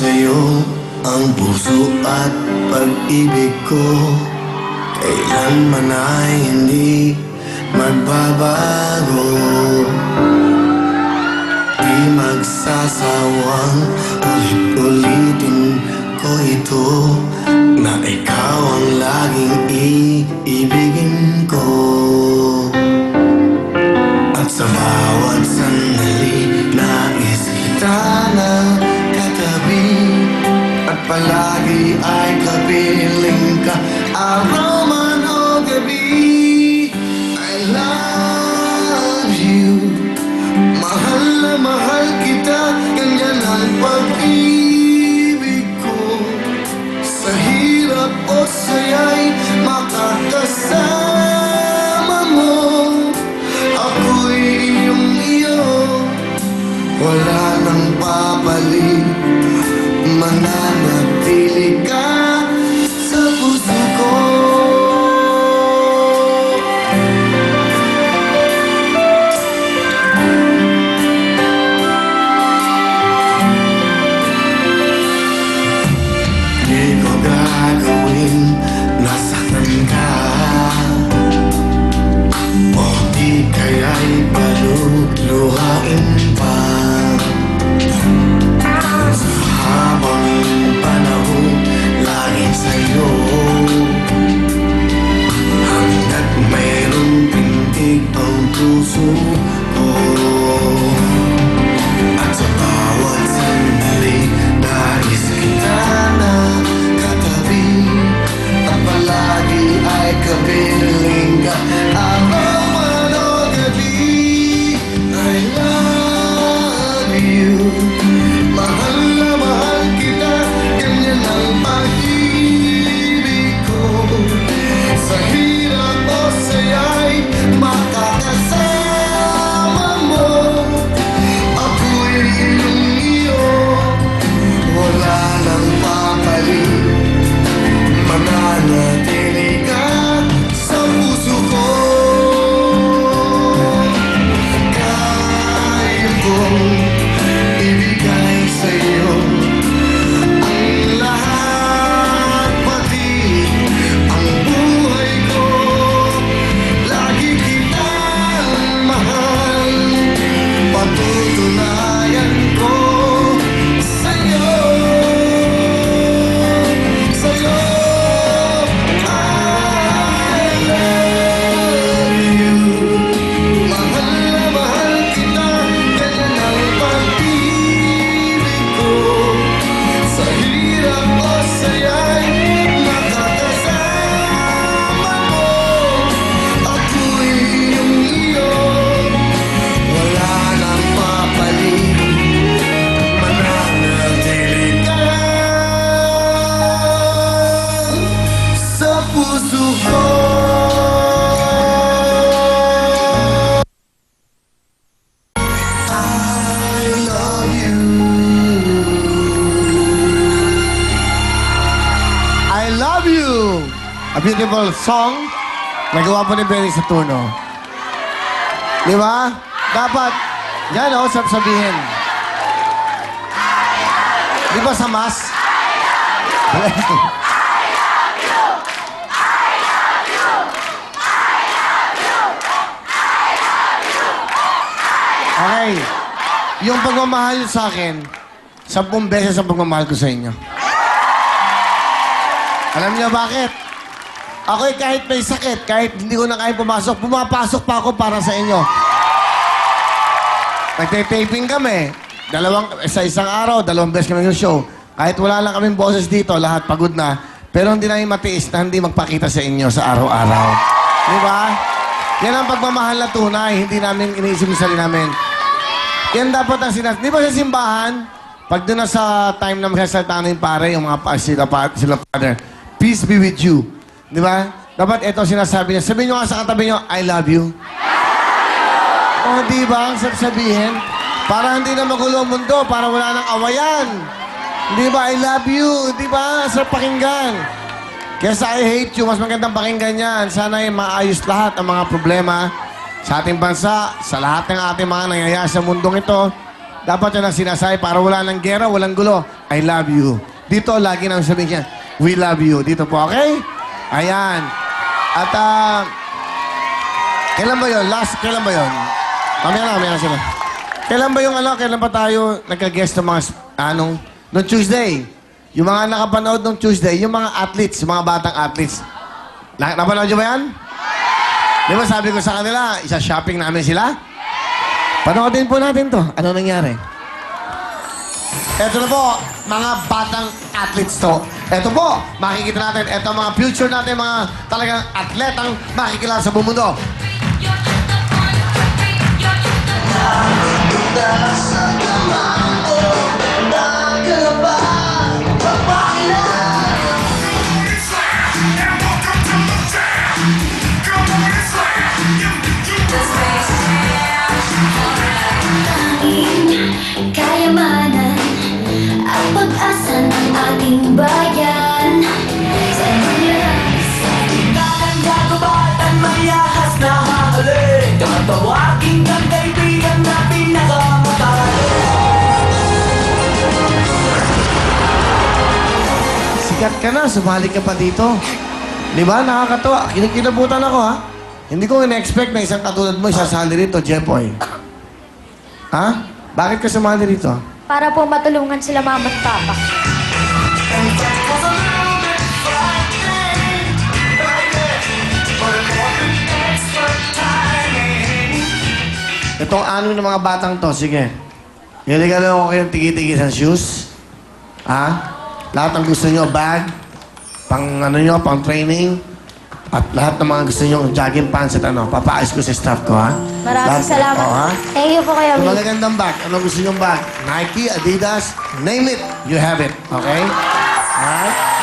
sa'yo ang puso at pag-ibig ko. Kailanman ay hindi magbabago. Di magsasawang ulit-ulitin ko ito, na ikaw ang laging iibigin ko. At sa bawat sandali nais kita na katabi, at palagi ay kapiling ka, araw man o gabi. I love you, mahal na mahal kita, ganyan ang pag-ibig ko. Sa hirap o saya'y makakasama mo, ako'y iyong iyo, wala nang papalit, mananatili ka sa puso ko. Di ko gagawin nasaktan ka, o di kaya'y paluluhain pa. Sa habang panahon laging sa'yo, hanggat mayroong pintig ang puso ko. At sa bawat sandali nais kita na katabi, at palagi ay kapiling ka, araw man o gabi. I love you, mahal na mahal kita, ganyan ang pag-ibig ko. Sa hirap o saya'y makakasama mo, ako'y iyong iyo, wala nang papalit, mananatili ka sa puso ko. Kaya kong ibigay sa'yo ang lahat, pati ang buhay ko. Lagi kitang mahal, patutunayan ko sa'yo. Sa'yo, I love you, mahal na mahal kita, ganyan ang pag-ibig ko. Sa hirap o saya'y makakasama mo, ako'y iyong iyo, wala nang papalit, mananatili ka sa puso ko. I love you. I Love You! A beautiful song. Nagawa po ni Benny sa turno. Di ba? Dapat, yan o, sabihin. Di ba sa mas? Okay. Yung pagmamahal sa akin, 10 beses ang pagmamahal ko sa inyo. Alam niyo bakit? Ako'y kahit may sakit, kahit hindi ko na kaya pumasok, pumapasok pa ako para sa inyo. Nagte-taping kami. Sa isang araw, 2 beses kami yung show. Kahit wala lang kaming boses dito, lahat pagod na. Pero hindi namin matiis na hindi magpakita sa inyo sa araw-araw. Di ba? Yan ang pagmamahal na tunay. Hindi namin iniisip yung sarili namin. Yan dapat ang sinasabi. Di ba sa simbahan, pag doon na sa time na magsasalta na yung pare, yung mga sila father, peace be with you. Di ba? Dapat ito sinasabi niya. Sabihin nyo nga sa katabi nyo, I love you. O, di ba? Ang sabihin, para hindi na magulo ang mundo, para wala nang awayan. Di ba? I love you. Di ba? Sarap pakinggan. Kesa I hate you, mas magandang pakinggan yan. Sana ay maayos lahat ang mga problema sa ating bansa, sa lahat ng ating mga nangyayari sa mundong ito. Dapat yan ang sinasabi para wala ng gera, walang gulo. I love you. Dito, lagi nang sabihin niya, we love you. Dito po, okay? Ayan. At, kailan ba yun? Kailan ba yun? Mamaya na sila. Kailan ba yung kailan ba tayo nagka-guest ng mga, noong Tuesday? Yung mga nakapanood nung Tuesday, yung mga athletes, yung mga batang athletes. Napanood nyo ba yan? Di ba sabi ko sa kanila, isa-shopping namin sila? Panoodin po natin to. Ano nangyari? Eto na po, mga batang athletes to. Eto po, makikita natin. Eto mga future natin, mga talagang atletang makikilala sa buong mundo. Kayamanan at pag-asa ng ating bayan. Sa inyo Tatanda ko batang mayahas na hahalik Tatawagin ng kaibigan na pinakamatalik Sikat ka na, sumali ka pa dito. Di ba? Nakakatawa. Kinikilabutan ako, ha? Hindi ko in-expect na isang katulad mo isasali rito, Jepoy. Ha? Bakit ka sumali rito? para po matulungan sila mama at papa. Itong ano ng mga batang to, sige. Niligalan ko kayong tigi-tigi sa shoes. Ha? Lahat ng gusto nyo, bag, pang pang training, at lahat ng mga gusto nyo, jogging pants at papaayos ko sa staff ko, ha? Maraming salamat. Ha? Thank you po Kuya Yung Will. magagandang bag, ano gusto nyong bag? Nike, Adidas, name it, you have it. Okay? Alright?